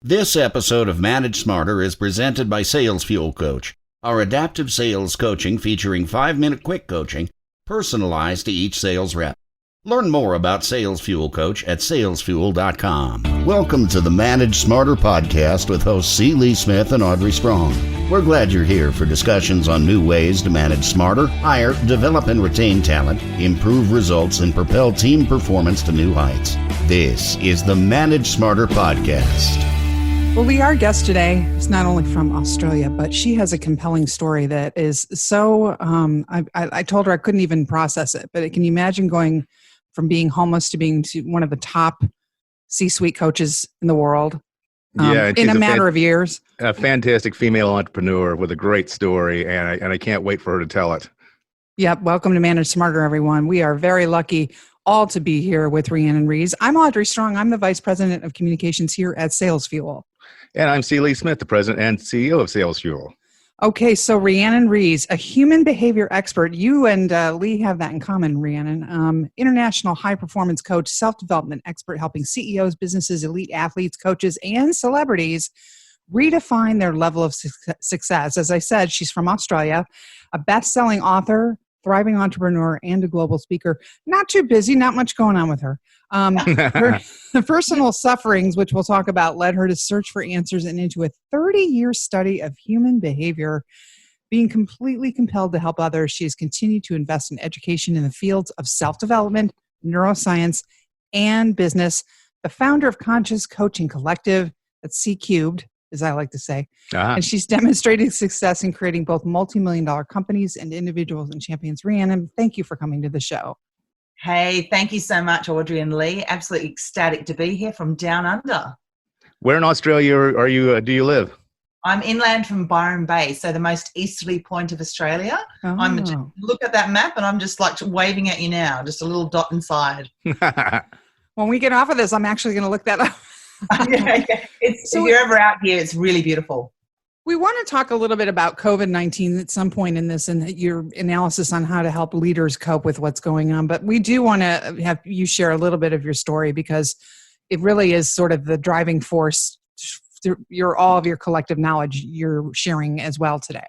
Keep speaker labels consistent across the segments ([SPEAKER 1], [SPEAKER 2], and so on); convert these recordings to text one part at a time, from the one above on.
[SPEAKER 1] This episode of Manage Smarter is presented by Sales Fuel Coach, our adaptive sales coaching featuring 5-minute quick coaching personalized to each sales rep. Learn more about Sales Fuel Coach at salesfuel.com. Welcome to the Manage Smarter podcast with hosts C. Lee Smith and Audrey Strong. We're glad you're here for discussions on new ways to manage smarter, hire, develop and retain talent, improve results, and propel team performance to new heights. This is the Manage Smarter podcast.
[SPEAKER 2] Well, Lee, our guest today is not only from Australia, but she has a compelling story that is so, I told her I couldn't even process it, but can you imagine going from being homeless to being one of the top C-suite coaches in the world in a matter of years?
[SPEAKER 3] A fantastic female entrepreneur with a great story, and I can't wait for her to tell it.
[SPEAKER 2] Yep. Welcome to Manage Smarter, everyone. We are very lucky all to be here with Rhiannon Rees. I'm Audrey Strong. I'm the Vice President of Communications here at Sales Fuel.
[SPEAKER 3] And I'm C. Lee Smith, the President and CEO of Sales Fuel.
[SPEAKER 2] Okay, so Rhiannon Rees, a human behavior expert. You and Lee have that in common, Rhiannon. International high-performance coach, self-development expert, helping CEOs, businesses, elite athletes, coaches, and celebrities redefine their level of success. As I said, she's from Australia, a best-selling author, thriving entrepreneur, and a global speaker. Not too busy, not much going on with her. Her personal sufferings, which we'll talk about, led her to search for answers and into a 30-year study of human behavior. Being completely compelled to help others, she has continued to invest in education in the fields of self-development, neuroscience, and business. The founder of Conscious Coaching Collective, that's C Cubed, as I like to say. And she's demonstrated success in creating both multi-million-dollar companies and individuals and champions. Rhiannon, thank you for coming to the show.
[SPEAKER 4] Hey, thank you so much, Audrey and Lee. Absolutely ecstatic to be here from down under.
[SPEAKER 3] Where in Australia are you? Do you live?
[SPEAKER 4] I'm inland from Byron Bay, so the most easterly point of Australia.
[SPEAKER 2] Oh.
[SPEAKER 4] Look at that map, and I'm just like waving at you now, just a little dot inside.
[SPEAKER 2] When we get off of this, I'm actually going to look that up.
[SPEAKER 4] Yeah. If you're ever out here, it's really beautiful.
[SPEAKER 2] We want to talk a little bit about COVID-19 at some point in this and your analysis on how to help leaders cope with what's going on. But we do want to have you share a little bit of your story because it really is sort of the driving force through all of your collective knowledge you're sharing as well today.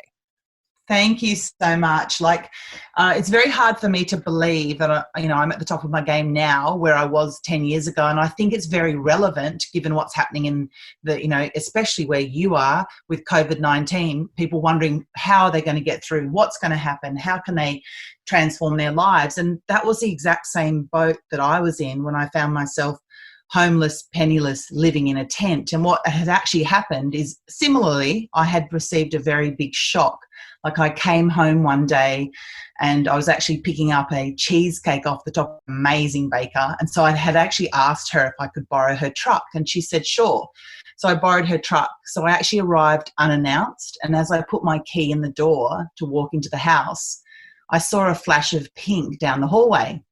[SPEAKER 4] Thank you so much. It's very hard for me to believe that, I'm at the top of my game now where I was 10 years ago. And I think it's very relevant given what's happening in especially where you are with COVID-19, people wondering how are they going to get through, what's going to happen, how can they transform their lives? And that was the exact same boat that I was in when I found myself homeless, penniless, living in a tent. And what had actually happened is similarly, I had received a very big shock. I came home one day and I was actually picking up a cheesecake off the top of an amazing baker. And so I had actually asked her if I could borrow her truck and she said, sure. So I borrowed her truck. So I actually arrived unannounced. And as I put my key in the door to walk into the house, I saw a flash of pink down the hallway.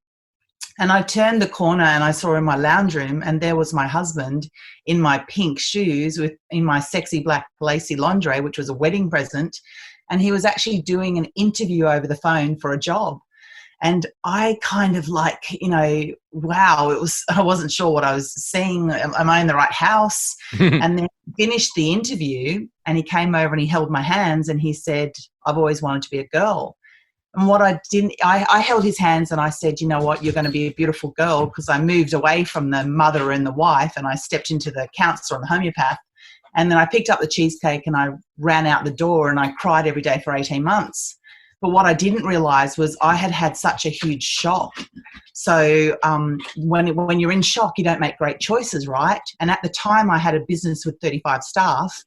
[SPEAKER 4] And I turned the corner and I saw in my lounge room and there was my husband in my pink shoes in my sexy black lacy lingerie, which was a wedding present. And he was actually doing an interview over the phone for a job. And I kind of wow, I wasn't sure what I was seeing. Am I in the right house? And then finished the interview and he came over and he held my hands and he said, I've always wanted to be a girl. And what I held his hands and I said, you know what, you're going to be a beautiful girl, because I moved away from the mother and the wife and I stepped into the counselor and the homeopath. And then I picked up the cheesecake and I ran out the door and I cried every day for 18 months. But what I didn't realize was I had such a huge shock. So when you're in shock, you don't make great choices, right? And at the time I had a business with 35 staff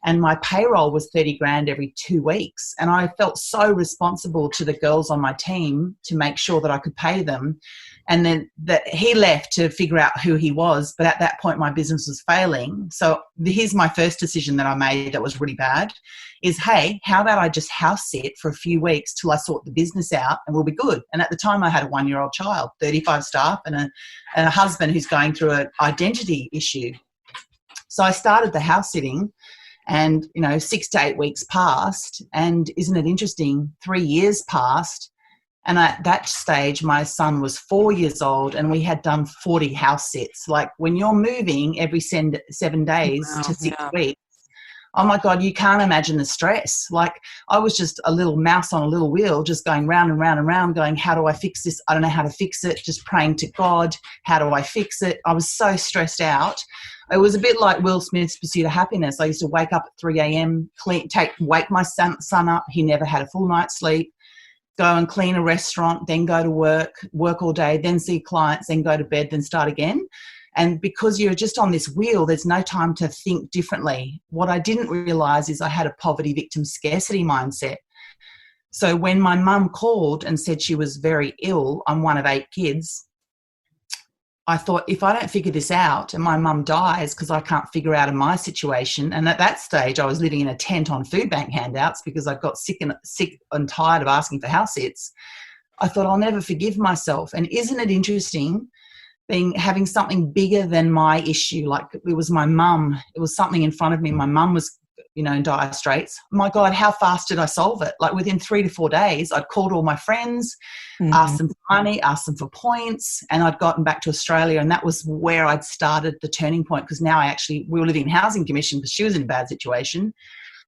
[SPEAKER 4] and my payroll was 30 grand every 2 weeks. And I felt so responsible to the girls on my team to make sure that I could pay them. And then that he left to figure out who he was. But at that point, my business was failing. So here's my first decision that I made that was really bad is, hey, how about I just house sit for a few weeks till I sort the business out and we'll be good. And at the time I had a 1-year-old child, 35 staff and a husband who's going through an identity issue. So I started the house sitting and, 6 to 8 weeks passed. And isn't it interesting? 3 years passed. And at that stage, my son was 4 years old and we had done 40 house sits. Like when you're moving every 7 days
[SPEAKER 2] Wow,
[SPEAKER 4] to 6
[SPEAKER 2] yeah.
[SPEAKER 4] weeks, oh my God, you can't imagine the stress. Like I was just a little mouse on a little wheel, just going round and round and round, going, how do I fix this? I don't know how to fix it. Just praying to God, how do I fix it? I was so stressed out. It was a bit like Will Smith's Pursuit of Happiness. I used to wake up at 3 a.m., wake my son up. He never had a full night's sleep. Go and clean a restaurant, then go to work all day, then see clients, then go to bed, then start again. And because you're just on this wheel, there's no time to think differently. What I didn't realise is I had a poverty victim scarcity mindset. So when my mum called and said she was very ill, I'm one of 8 kids, I thought, if I don't figure this out and my mum dies because I can't figure out in my situation, and at that stage I was living in a tent on food bank handouts because I got sick and tired of asking for house sits, I thought I'll never forgive myself. And isn't it interesting having something bigger than my issue? Like it was my mum. It was something in front of me. My mum was, in dire straits. My God, how fast did I solve it? Like within 3 to 4 days, I'd called all my friends, asked them for money, asked them for points, and I'd gotten back to Australia. And that was where I'd started the turning point, because now we were living in housing commission because she was in a bad situation,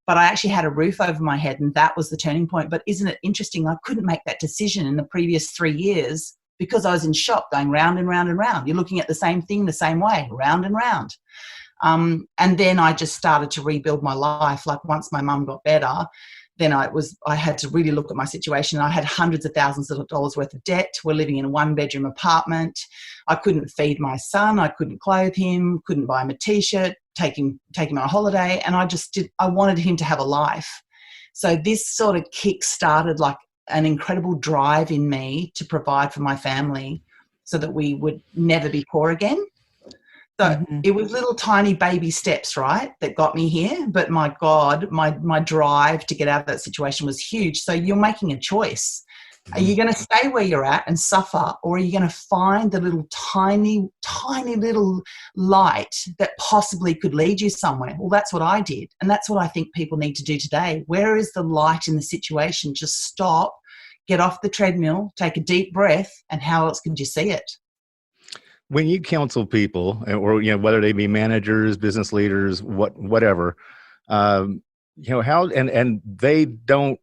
[SPEAKER 4] but I actually had a roof over my head, and that was the turning point. But isn't it interesting? I couldn't make that decision in the previous 3 years because I was in shock, going round and round and round. You're looking at the same thing the same way, round and round. And then I just started to rebuild my life. Like once my mum got better, then I had to really look at my situation. I had hundreds of thousands of dollars worth of debt. We're living in a 1-bedroom apartment. I couldn't feed my son. I couldn't clothe him, couldn't buy him a T-shirt, take him on a holiday. And I wanted him to have a life. So this sort of kick started like an incredible drive in me to provide for my family so that we would never be poor again. So it was little tiny baby steps, right, that got me here. But my God, my drive to get out of that situation was huge. So you're making a choice. Are you going to stay where you're at and suffer, or are you going to find the little tiny, tiny little light that possibly could lead you somewhere? Well, that's what I did. And that's what I think people need to do today. Where is the light in the situation? Just stop, get off the treadmill, take a deep breath, and how else could you see it?
[SPEAKER 3] When you counsel people, or whether they be managers, business leaders, whatever, how and they don't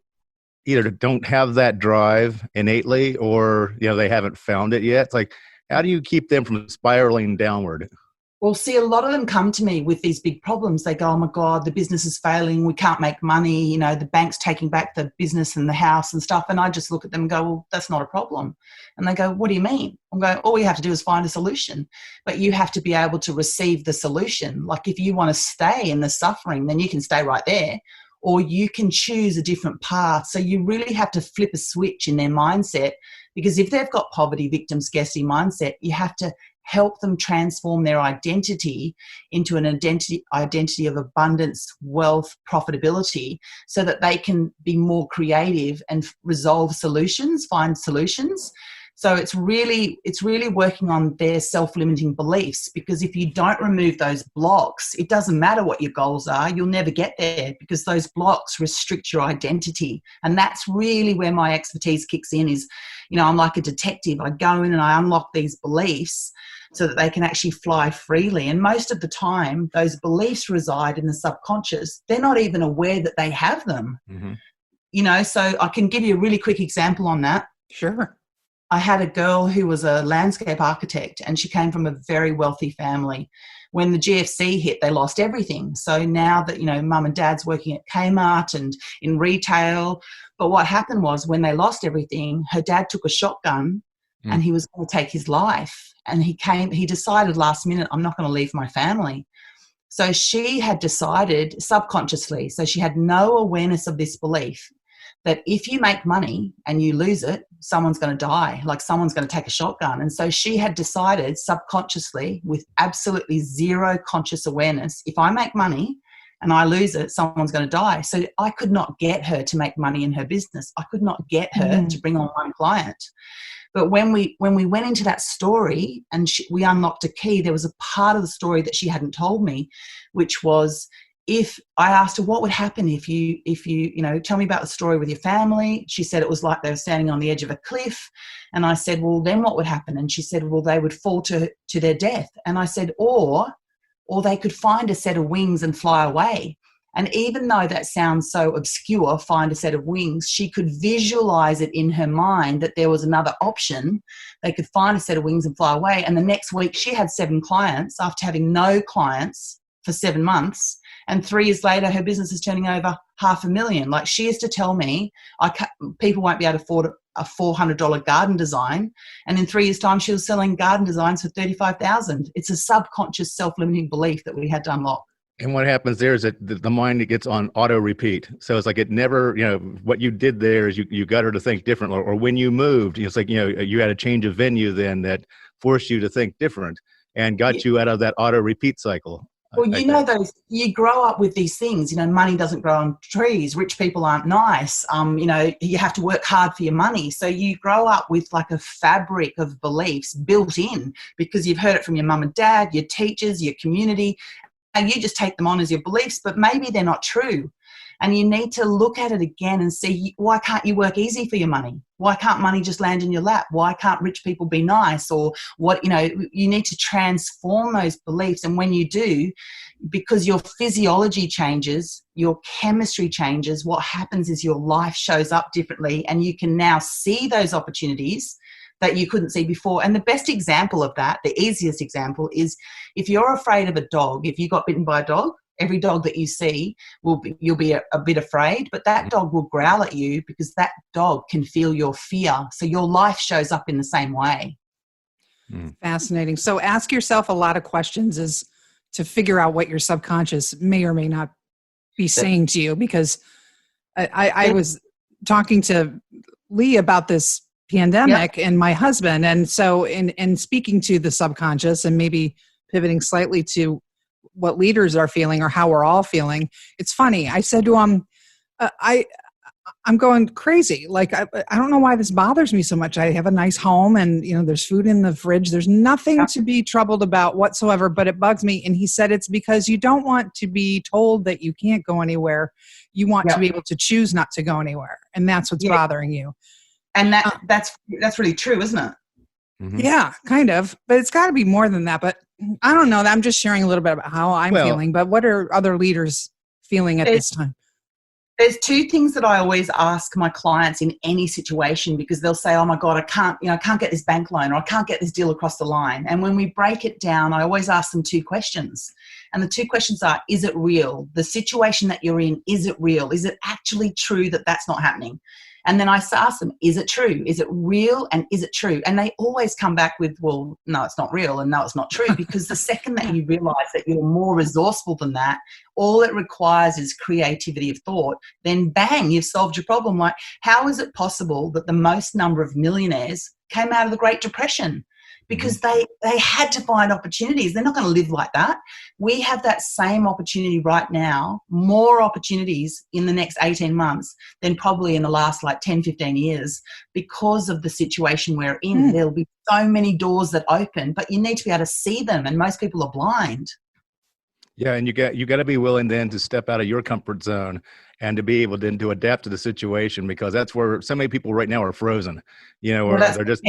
[SPEAKER 3] have that drive innately, or they haven't found it yet. It's like, how do you keep them from spiraling downward?
[SPEAKER 4] Well, see, a lot of them come to me with these big problems. They go, oh my God, the business is failing. We can't make money. The bank's taking back the business and the house and stuff. And I just look at them and go, well, that's not a problem. And they go, what do you mean? I'm going, all we have to do is find a solution. But you have to be able to receive the solution. Like if you want to stay in the suffering, then you can stay right there. Or you can choose a different path. So you really have to flip a switch in their mindset, because if they've got poverty, victim, scarcity mindset, you have to help them transform their identity into an identity of abundance, wealth, profitability, so that they can be more creative and find solutions. So it's really working on their self-limiting beliefs, because if you don't remove those blocks, it doesn't matter what your goals are, you'll never get there, because those blocks restrict your identity. And that's really where my expertise kicks in is, I'm like a detective. I go in and I unlock these beliefs so that they can actually fly freely. And most of the time, those beliefs reside in the subconscious. They're not even aware that they have them. So I can give you a really quick example on that.
[SPEAKER 2] Sure.
[SPEAKER 4] I had a girl who was a landscape architect, and she came from a very wealthy family. When the GFC hit, they lost everything. So now that, mum and dad's working at Kmart and in retail. But what happened was, when they lost everything, her dad took a shotgun and he was going to take his life. And he decided last minute, I'm not going to leave my family. So she had decided subconsciously, so she had no awareness of this belief, that if you make money and you lose it, someone's going to die, like someone's going to take a shotgun. And so she had decided subconsciously, with absolutely zero conscious awareness, if I make money and I lose it, someone's going to die. So I could not get her to make money in her business. I could not get her to bring on one client. But when we went into that story and we unlocked a key, there was a part of the story that she hadn't told me, which was, if I asked her what would happen if you tell me about the story with your family. She said it was like they were standing on the edge of a cliff. And I said, well, then what would happen? And she said, well, they would fall to their death. And I said, or they could find a set of wings and fly away. And even though that sounds so obscure, find a set of wings, she could visualize it in her mind that there was another option. They could find a set of wings and fly away. And the next week she had 7 clients after having no clients for 7 months. And 3 years later, her business is turning over $500,000. Like, she used to tell me, people won't be able to afford a $400 garden design. And in 3 years' time, she was selling garden designs for $35,000. It's a subconscious self-limiting belief that we had to unlock.
[SPEAKER 3] And what happens there is that the mind, it gets on auto repeat. So it's like it never, what you did there is you got her to think differently. Or when you moved, it's like, you had a change of venue then that forced you to think different and got you out of that auto repeat cycle.
[SPEAKER 4] Well, you grow up with these things, money doesn't grow on trees, rich people aren't nice, you have to work hard for your money. So you grow up with like a fabric of beliefs built in because you've heard it from your mum and dad, your teachers, your community, and you just take them on as your beliefs, but maybe they're not true. And you need to look at it again and see, why can't you work easy for your money? Why can't money just land in your lap? Why can't rich people be nice? Or what, you need to transform those beliefs. And when you do, because your physiology changes, your chemistry changes, what happens is your life shows up differently and you can now see those opportunities that you couldn't see before. And the best example of that, the easiest example, is if you're afraid of a dog, if you got bitten by a dog, every dog that you see, you'll be a bit afraid, but that dog will growl at you because that dog can feel your fear. So your life shows up in the same way.
[SPEAKER 2] Fascinating. So ask yourself a lot of questions is to figure out what your subconscious may or may not be saying to you, because I was talking to Lee about this pandemic and my husband. And so in speaking to the subconscious and maybe pivoting slightly to what leaders are feeling or how we're all feeling. It's funny. I said to him, I'm going crazy. Like, I don't know why this bothers me so much. I have a nice home and, there's food in the fridge. There's nothing to be troubled about whatsoever, but it bugs me. And he said, it's because you don't want to be told that you can't go anywhere. You want to be able to choose not to go anywhere. And that's what's bothering you.
[SPEAKER 4] And that's really true, isn't it?
[SPEAKER 3] Mm-hmm.
[SPEAKER 2] Yeah, kind of. But it's got to be more than that. But I don't know. I'm just sharing a little bit about how I'm feeling. But what are other leaders feeling at this time?
[SPEAKER 4] There's 2 things that I always ask my clients in any situation, because they'll say, oh my God, I can't get this bank loan, or I can't get this deal across the line. And when we break it down, I always ask them 2 questions. And the 2 questions are, is it real? The situation that you're in, is it real? Is it actually true that that's not happening? And then I ask them, is it true? Is it real? And is it true? And they always come back with, well, no, it's not real. And no, it's not true. Because the second that you realize that you're more resourceful than that, all it requires is creativity of thought, then bang, you've solved your problem. Like, how is it possible that the most number of millionaires came out of the Great Depression? Because they had to find opportunities. They're not going to live like that. We have that same opportunity right now, more opportunities in the next 18 months than probably in the last 10, 15 years because of the situation we're in. There'll be so many doors that open, but you need to be able to see them, and most people are blind.
[SPEAKER 3] Yeah, and you got to be willing then to step out of your comfort zone and to be able then to adapt to the situation, because that's where so many people right now are frozen. Or
[SPEAKER 4] that's
[SPEAKER 3] they're just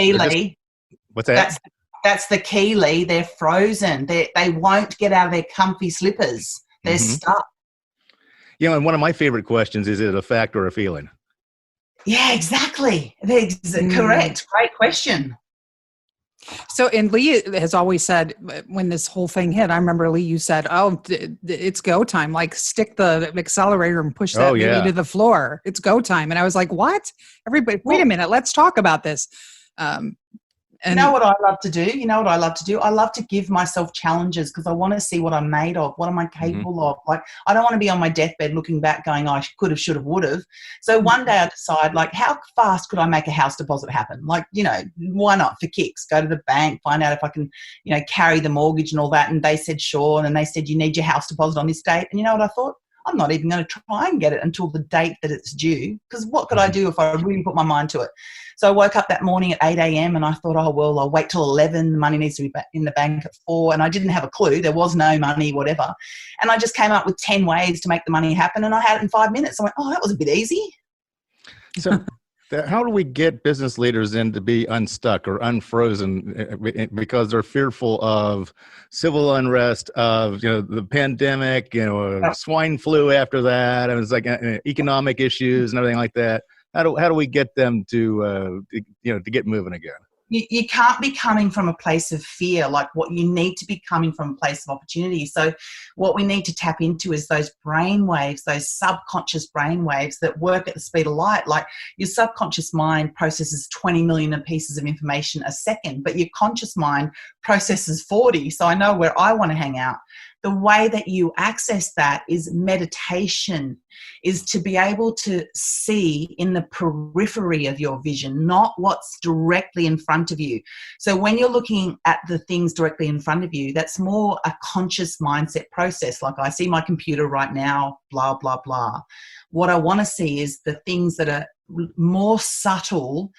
[SPEAKER 3] what's
[SPEAKER 4] that? That's the key, Lee. They're frozen. They won't get out of their comfy slippers. They're stuck.
[SPEAKER 3] And one of my favorite questions is it a fact or a feeling?
[SPEAKER 4] Yeah, exactly. Correct. Great question.
[SPEAKER 2] So, and Lee has always said, when this whole thing hit, I remember, Lee, you said, oh, it's go time. Like, stick the accelerator and push that baby to the floor. It's go time. And I was like, what? Everybody, wait a minute. Let's talk about this.
[SPEAKER 4] You know what I love to do? I love to give myself challenges because I want to see what I'm made of. What am I capable of? Like, I don't want to be on my deathbed looking back going, I could have, should have, would have. So one day I decide, how fast could I make a house deposit happen? Why not, for kicks? Go to the bank, find out if I can, carry the mortgage and all that. And they said, sure. And then they said, you need your house deposit on this date. And you know what I thought? I'm not even going to try and get it until the date that it's due, because what could I do if I really put my mind to it? So I woke up that morning at 8 a.m. and I thought, oh, well, I'll wait till 11. The money needs to be in the bank at 4. And I didn't have a clue. There was no money, whatever. And I just came up with 10 ways to make the money happen. And I had it in 5 minutes. I went, oh, that was a bit easy.
[SPEAKER 3] So how do we get business leaders in to be unstuck or unfrozen because they're fearful of civil unrest, of the pandemic, swine flu after that, and it's like economic issues and everything like that? How do we get them to get moving again?
[SPEAKER 4] You can't be coming from a place of fear. Like, what you need to be coming from a place of opportunity. So what we need to tap into is those brain waves, those subconscious brain waves that work at the speed of light. Like, your subconscious mind processes 20 million pieces of information a second, but your conscious mind processes 40. So I know where I want to hang out. The way that you access that is meditation, is to be able to see in the periphery of your vision, not what's directly in front of you. So when you're looking at the things directly in front of you, that's more a conscious mindset process. Like, I see my computer right now, blah, blah, blah. What I want to see is the things that are more subtle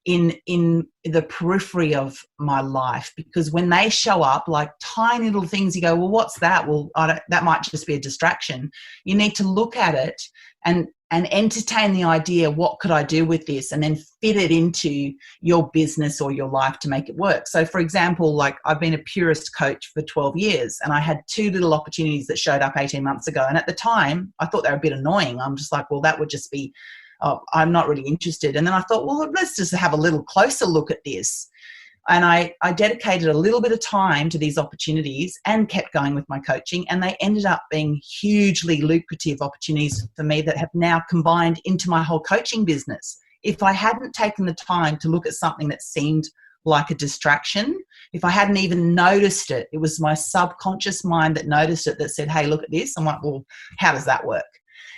[SPEAKER 4] in the periphery of my life, because when they show up like tiny little things, you go, well, what's that? Well, that might just be a distraction. You need to look at it and entertain the idea, what could I do with this? And then fit it into your business or your life to make it work. So for example, like, I've been a purist coach for 12 years and I had 2 little opportunities that showed up 18 months ago. And at the time I thought they were a bit annoying. I'm just like, well, that would just be, oh, I'm not really interested. And then I thought, well, let's just have a little closer look at this. And I dedicated a little bit of time to these opportunities and kept going with my coaching. And they ended up being hugely lucrative opportunities for me that have now combined into my whole coaching business. If I hadn't taken the time to look at something that seemed like a distraction, if I hadn't even noticed it, it was my subconscious mind that noticed it, that said, hey, look at this. I'm like, well, how does that work?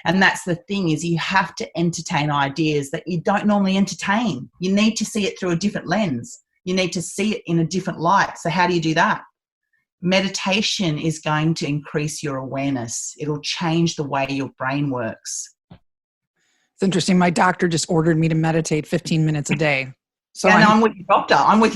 [SPEAKER 4] And that's the thing, is you have to entertain ideas that you don't normally entertain. You need to see it through a different lens. You need to see it in a different light. So how do you do that? Meditation is going to increase your awareness. It'll change the way your brain works.
[SPEAKER 2] It's interesting. My doctor just ordered me to meditate 15 minutes a day. So
[SPEAKER 4] yeah, I'm with your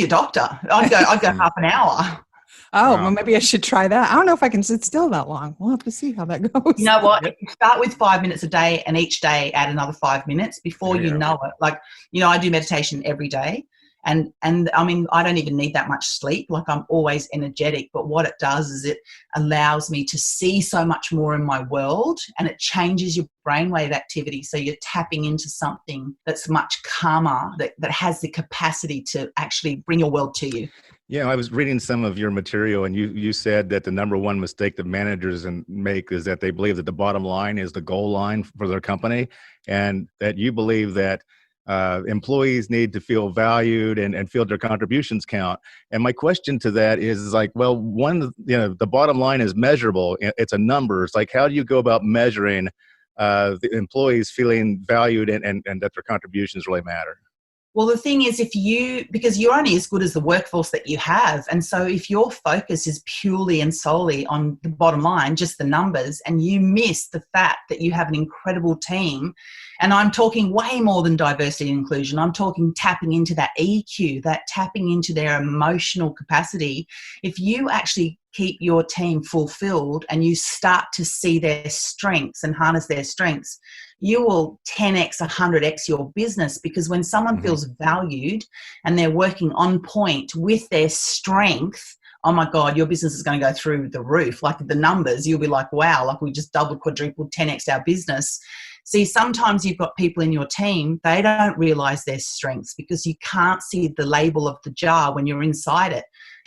[SPEAKER 4] doctor. I'd go half an hour.
[SPEAKER 2] Oh, wow. Well, maybe I should try that. I don't know if I can sit still that long. We'll have to see how that goes.
[SPEAKER 4] You know what? Start with 5 minutes a day, and each day add another 5 minutes before you know it. Like, I do meditation every day. And I mean, I don't even need that much sleep. Like, I'm always energetic. But what it does is it allows me to see so much more in my world, and it changes your brainwave activity. So you're tapping into something that's much calmer, that has the capacity to actually bring your world to you.
[SPEAKER 3] Yeah, I was reading some of your material, and you said that the number one mistake that managers make is that they believe that the bottom line is the goal line for their company, and that you believe that employees need to feel valued and feel their contributions count. And my question to that is like, well, the bottom line is measurable. It's a number. It's like, how do you go about measuring the employees feeling valued and that their contributions really matter?
[SPEAKER 4] Well, the thing is, because you're only as good as the workforce that you have. And so if your focus is purely and solely on the bottom line, just the numbers, and you miss the fact that you have an incredible team, and I'm talking way more than diversity and inclusion. I'm talking tapping into that EQ, that tapping into their emotional capacity. If you actually keep your team fulfilled and you start to see their strengths and harness their strengths, you will 10x, 100x your business, because when someone feels valued and they're working on point with their strength, oh my God, your business is going to go through the roof. Like, the numbers, you'll be like, wow, like we just doubled, quadrupled, 10x our business. See, sometimes you've got people in your team, they don't realize their strengths because you can't see the label of the jar when you're inside it.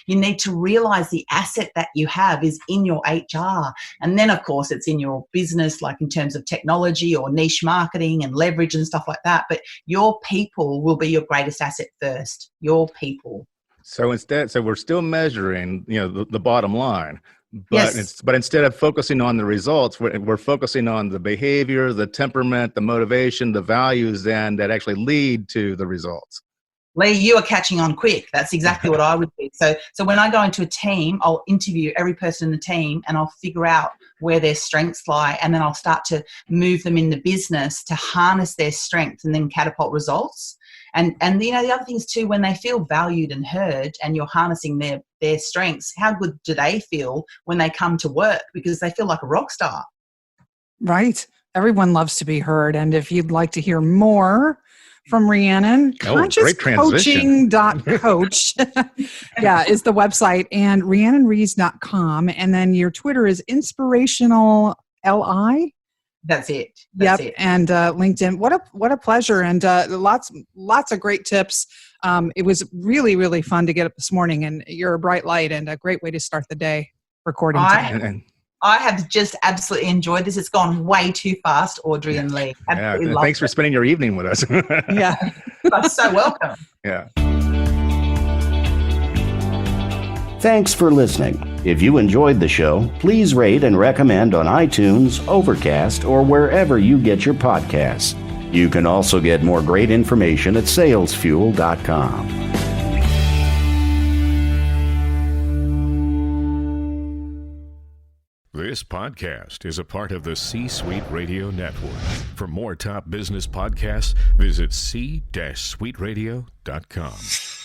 [SPEAKER 4] You need to realize the asset that you have is in your HR. And then, of course, it's in your business, like in terms of technology or niche marketing and leverage and stuff like that. But your people will be your greatest asset first, your people.
[SPEAKER 3] So we're still measuring, the bottom line. But
[SPEAKER 4] yes.
[SPEAKER 3] But instead of focusing on the results, we're focusing on the behavior, the temperament, the motivation, the values, then that actually lead to the results.
[SPEAKER 4] Lee, you are catching on quick. That's exactly what I would do. So when I go into a team, I'll interview every person in the team and I'll figure out where their strengths lie, and then I'll start to move them in the business to harness their strengths and then catapult results. And the other things too, when they feel valued and heard and you're harnessing their strengths, how good do they feel when they come to work? Because they feel like a rock star.
[SPEAKER 2] Right. Everyone loves to be heard. And if you'd like to hear more from Rhiannon, consciouscoaching.coach is the website, and rhiannonrees.com. And then your Twitter is inspirational LI.
[SPEAKER 4] That's it.
[SPEAKER 2] It. And LinkedIn. What a pleasure. And lots of great tips. It was really, really fun to get up this morning, and you're a bright light and a great way to start the day recording today.
[SPEAKER 4] I have just absolutely enjoyed this. It's gone way too fast, Audrey and Lee.
[SPEAKER 3] Thanks for spending your evening with us.
[SPEAKER 2] Yeah.
[SPEAKER 4] You're so welcome.
[SPEAKER 3] Yeah.
[SPEAKER 1] Thanks for listening. If you enjoyed the show, please rate and recommend on iTunes, Overcast, or wherever you get your podcasts. You can also get more great information at salesfuel.com.
[SPEAKER 5] This podcast is a part of the C-Suite Radio Network. For more top business podcasts, visit c-suiteradio.com.